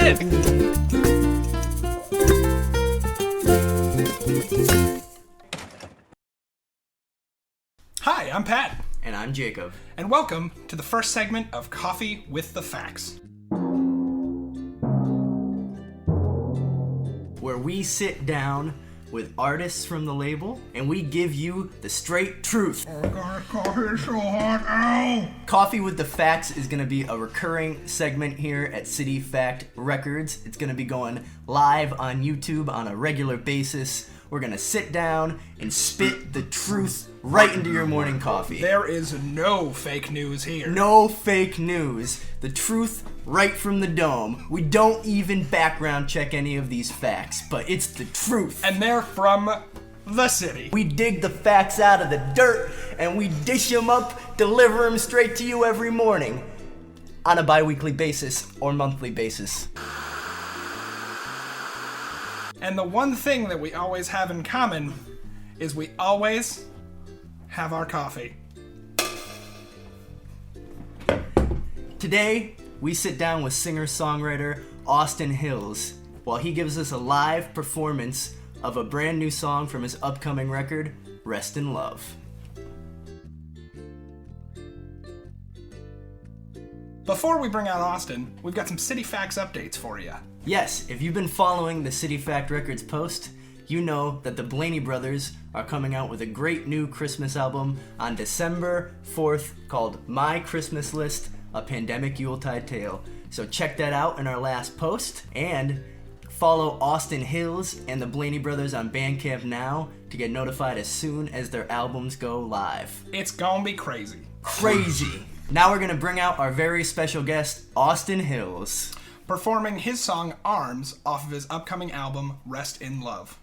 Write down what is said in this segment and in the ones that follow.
it! Hi, I'm Pat. And I'm Jacob. And welcome to the first segment of Coffee with the Facts, where we sit down with artists from the label and we give you the straight truth. Oh god, coffee is so hot, ow! Coffee with the Facts is going to be a recurring segment here at City Fact Records. It's going to be going live on YouTube on a regular basis. We're going to sit down and spit the truth right into your morning coffee. There is no fake news here. No fake news. The truth right from the dome. We don't even background check any of these facts, but it's the truth. And they're from the city. We dig the facts out of the dirt and we dish them up, deliver them straight to you every morning on a bi-weekly basis or monthly basis. And the one thing that we always have in common is we always have our coffee. Today, we sit down with singer-songwriter Austin Hills while he gives us a live performance of a brand new song from his upcoming record, Rest in Love. Before we bring out Austin, we've got some City Facts updates for you. Yes, if you've been following the City Fact Records post, you know that the Blaney brothers are coming out with a great new Christmas album on December 4th called My Christmas List, A Pandemic Yuletide Tale. So check that out in our last post, and follow Austin Hills and the Blaney brothers on Bandcamp now to get notified as soon as their albums go live. It's gonna be crazy. Crazy! Now we're gonna bring out our very special guest, Austin Hills, performing his song Arms off of his upcoming album Rest in Love.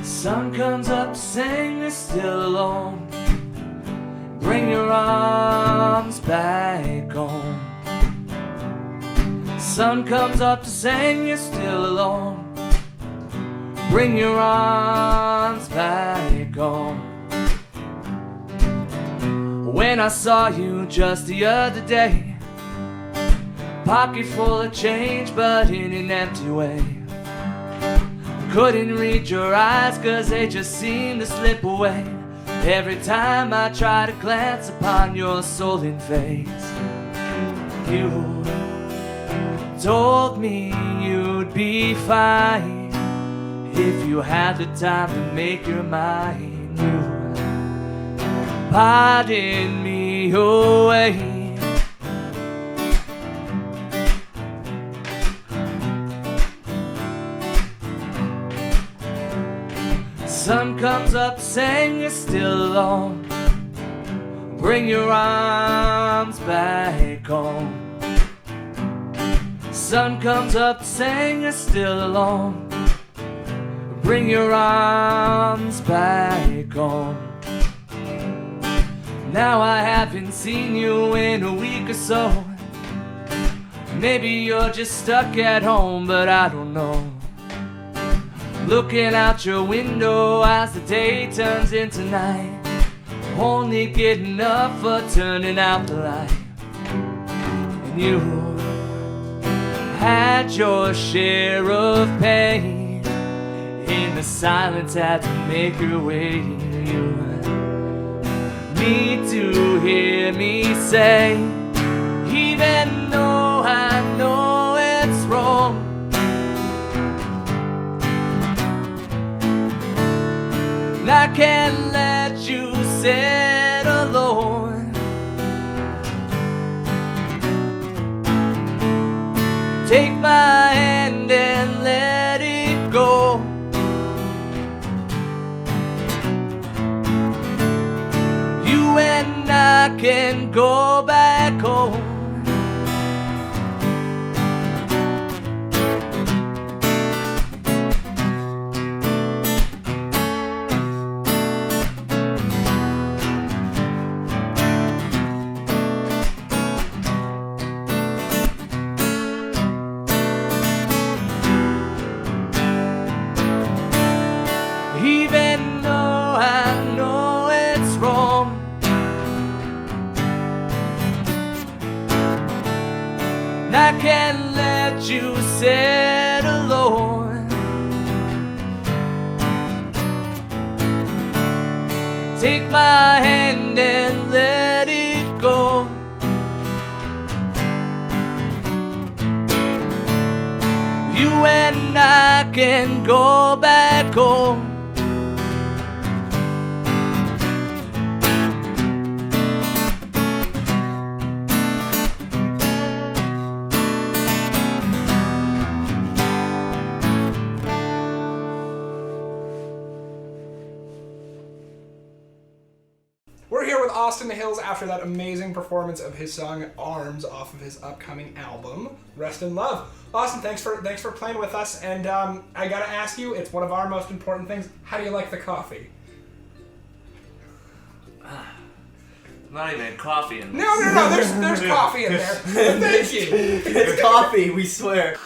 Sun comes up to sing, you're still alone. Bring your arms back home. Sun comes up to sing, you're still alone. Bring your arms back home. When I saw you just the other day, pocket full of change but in an empty way. Couldn't read your eyes cause they just seemed to slip away every time I try to glance upon your sullen face. You told me you'd be fine if you had the time to make your mind. You pardon me away. Sun comes up saying you're still alone. Bring your arms back home. Sun comes up saying you're still alone. Bring your arms back home. Now I haven't seen you in a week or so. Maybe you're just stuck at home, but I don't know. Looking out your window as the day turns into night, only getting up for turning out the light. And you had your share of pain, in the silence had to make your way. You need to hear me say, even though I know it's wrong, I can't let you sit alone. Take my hand and let it go. You and I can go back home. and I can't let you sit alone. Take my hand and let it go. You and I can go back home. We're here with Austin Hills after that amazing performance of his song Arms off of his upcoming album, Rest in Love. Austin, thanks for playing with us, and I gotta ask you, it's one of our most important things. How do you like the coffee? Not even coffee in this. No, there's coffee in there. Thank you. It's coffee, we swear.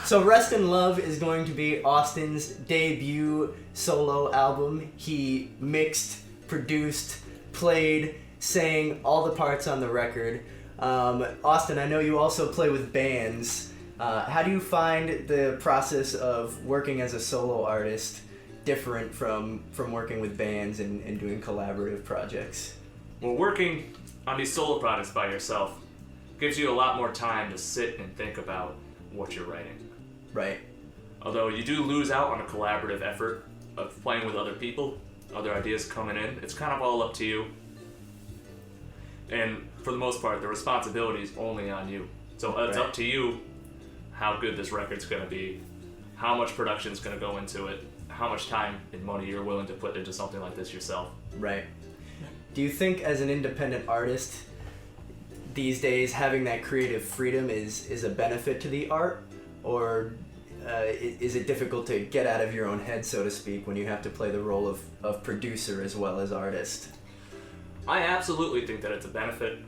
So Rest in Love is going to be Austin's debut solo album. He mixed, produced, played, sang all the parts on the record. Austin, I know you also play with bands. How do you find the process of working as a solo artist different from working with bands and doing collaborative projects? Well, working on these solo projects by yourself gives you a lot more time to sit and think about what you're writing. Right. Although you do lose out on a collaborative effort of playing with other people, other ideas coming in. It's kind of all up to you. And for the most part, the responsibility is only on you. So it's up to you how good this record's going to be, how much production's going to go into it, how much time and money you're willing to put into something like this yourself. Right. Do you think as an independent artist these days having that creative freedom is a benefit to the art? Or is it difficult to get out of your own head, so to speak, when you have to play the role of producer as well as artist? I absolutely think that it's a benefit.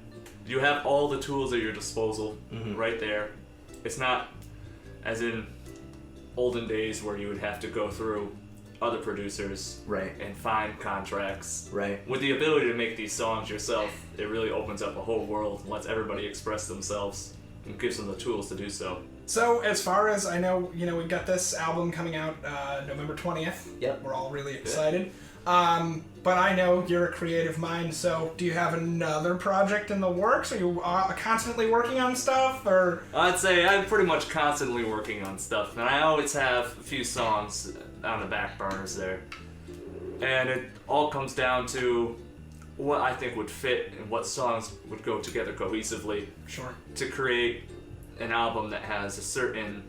You have all the tools at your disposal right there. It's not as in olden days where you would have to go through other producers and find contracts. Right. With the ability to make these songs yourself, it really opens up a whole world and lets everybody express themselves and gives them the tools to do so. So, as far as I know, we've got this album coming out November 20th. Yep. We're all really excited. But I know you're a creative mind, so do you have another project in the works? Are you constantly working on stuff, or? I'd say I'm pretty much constantly working on stuff, and I always have a few songs on the back burners there. And it all comes down to what I think would fit and what songs would go together cohesively. Sure. To create an album that has a certain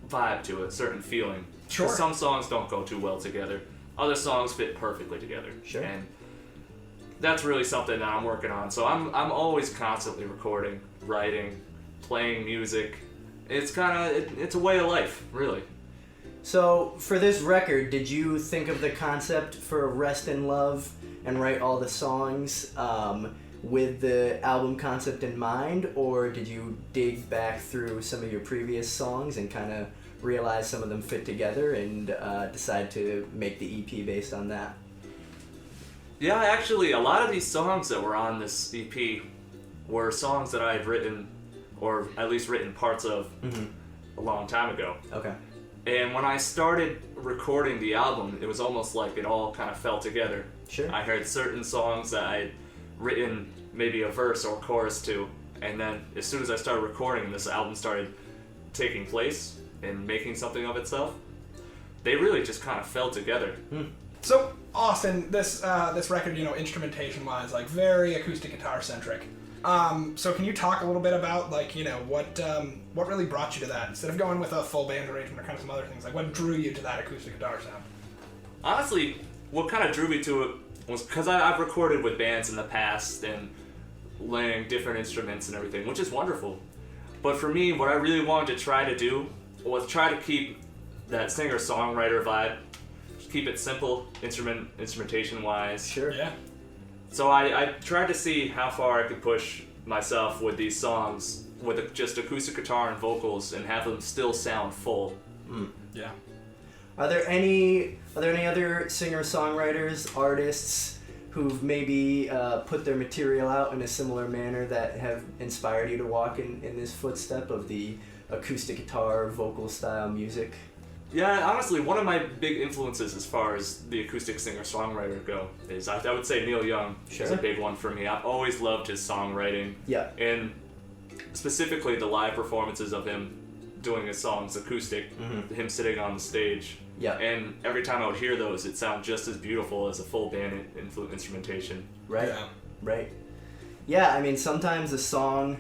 vibe to it, a certain feeling. Sure. 'Cause some songs don't go too well together. Other songs fit perfectly together. Sure. And that's really something that I'm working on. So I'm always constantly recording, writing, playing music. It's it's a way of life, really. So for this record, did you think of the concept for Rest in Love and write all the songs with the album concept in mind, or did you dig back through some of your previous songs and kind of realize some of them fit together and decide to make the EP based on that? Yeah, actually, a lot of these songs that were on this EP were songs that I had written, or at least written parts of, a long time ago. Okay. And when I started recording the album, it was almost like it all kind of fell together. Sure. I heard certain songs that I'd written maybe a verse or chorus to, and then as soon as I started recording, this album started taking place and making something of itself. They really just kind of fell together. So, Austin, this record, instrumentation-wise, like very acoustic guitar centric. So can you talk a little bit about what really brought you to that instead of going with a full band arrangement or kind of some other things? Like what drew you to that acoustic guitar sound? Honestly, what kind of drew me to it was because I've recorded with bands in the past and laying different instruments and everything, which is wonderful. But for me, what I really wanted to try to do was try to keep that singer-songwriter vibe, just keep it simple, instrumentation-wise. Sure. Yeah. So I tried to see how far I could push myself with these songs with just acoustic guitar and vocals and have them still sound full. Yeah. Are there any other singer-songwriters, artists who've maybe put their material out in a similar manner that have inspired you to walk in this footstep of the acoustic guitar, vocal style music? Yeah, honestly, one of my big influences as far as the acoustic singer-songwriter go is I would say Neil Young is a big one for me. I've always loved his songwriting. Yeah. And specifically the live performances of him doing his songs acoustic, him sitting on the stage. Yeah. And every time I would hear those, it sounded just as beautiful as a full band instrumentation. Right. Yeah. Right. Yeah, I mean, sometimes a song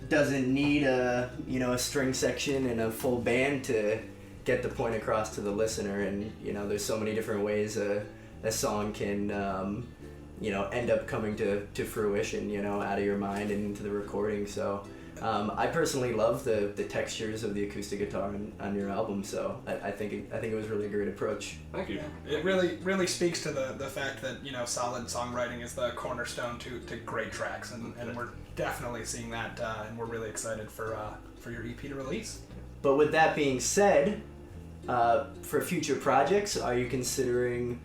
doesn't need a string section and a full band to get the point across to the listener, and there's so many different ways a song can end up coming to fruition, out of your mind and into the recording. So I personally love the textures of the acoustic guitar on your album, so I think it was really a great approach. Thank you. Yeah. It really speaks to the fact that solid songwriting is the cornerstone to great tracks, and we're definitely seeing that, and we're really excited for your EP to release. But with that being said, for future projects, are you considering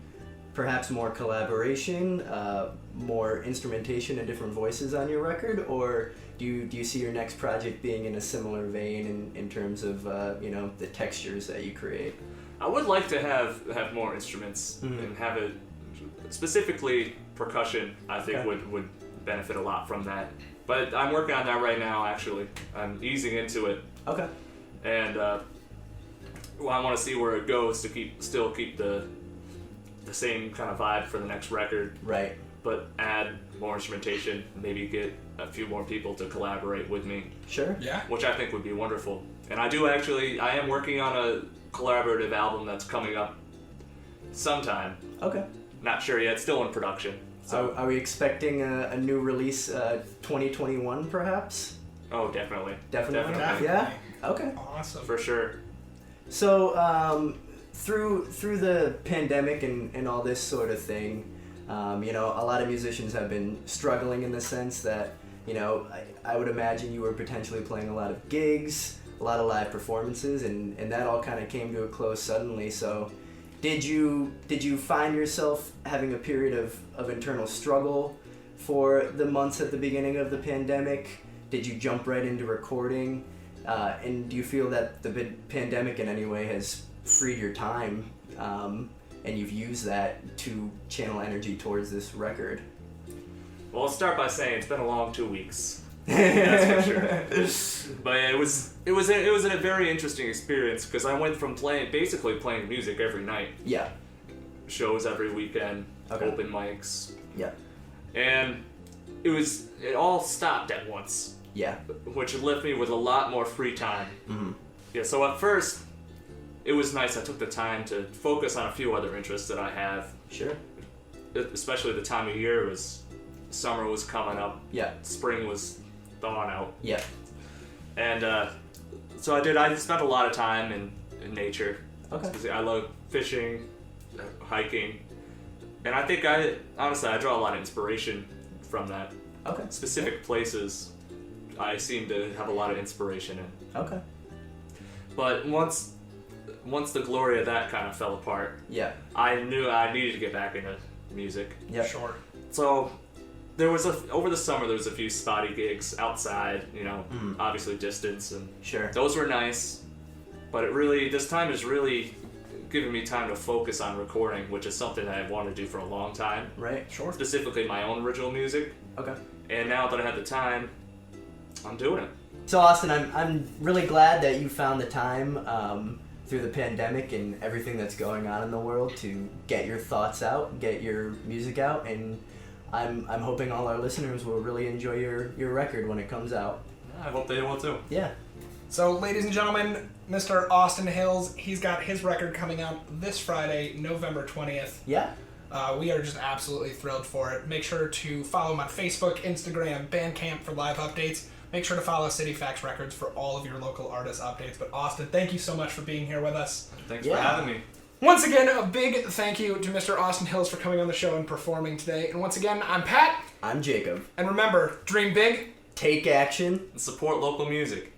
perhaps more collaboration, more instrumentation and different voices on your record, or do you see your next project being in a similar vein in terms of the textures that you create? I would like to have more instruments and have it, specifically percussion, I think would benefit a lot from that. But I'm working on that right now, actually. I'm easing into it. Okay. And I want to see where it goes to still keep the same kind of vibe for the next record. Right. But add more instrumentation, maybe get a few more people to collaborate with me. Sure. Yeah. Which I think would be wonderful. And I am working on a collaborative album that's coming up sometime. Okay. Not sure yet, still in production. So. Are we expecting a new release 2021 perhaps? Oh, definitely. Definitely? Definitely. Yeah? Okay. Awesome. For sure. So, through the pandemic and all this sort of thing, a lot of musicians have been struggling in the sense that, I would imagine you were potentially playing a lot of gigs, a lot of live performances, and that all kind of came to a close suddenly. So did you find yourself having a period of internal struggle for the months at the beginning of the pandemic? Did you jump right into recording? And do you feel that the pandemic in any way has freed your time, and you've used that to channel energy towards this record? Well, I'll start by saying it's been a long 2 weeks. That's for sure. But it was a very interesting experience because I went from basically playing music every night. Yeah. Shows every weekend, Okay. open mics. Yeah. And it all stopped at once. Yeah. Which left me with a lot more free time. Mm-hmm. Yeah, so at first, it was nice. I took the time to focus on a few other interests that I have. Sure. Especially the time of year summer was coming up. Yeah. Spring was thawing out. Yeah. And so I spent a lot of time in nature. Okay. I love fishing, hiking, and I think I draw a lot of inspiration from that. Okay. Specific places I seem to have a lot of inspiration in. Okay. But once the glory of that kind of fell apart, Yeah. I knew I needed to get back into music. Yeah. Sure. So there was over the summer there was a few spotty gigs outside, obviously distance, and Sure. those were nice. But this time is really giving me time to focus on recording, which is something that I've wanted to do for a long time. Right. Sure. Specifically my own original music. Okay. And now that I have the time, I'm doing it. So Austin, I'm really glad that you found the time through the pandemic and everything that's going on in the world to get your thoughts out, get your music out, and I'm hoping all our listeners will really enjoy your record when it comes out. I hope they will too. Yeah. So, ladies and gentlemen, Mr. Austin Hills, he's got his record coming out this Friday, November 20th. Yeah. We are just absolutely thrilled for it. Make sure to follow him on Facebook, Instagram, Bandcamp for live updates. Make sure to follow City Facts Records for all of your local artist updates. But Austin, thank you so much for being here with us. Thanks for having me. Once again, a big thank you to Mr. Austin Hills for coming on the show and performing today. And once again, I'm Pat. I'm Jacob. And remember, dream big. Take action. And support local music.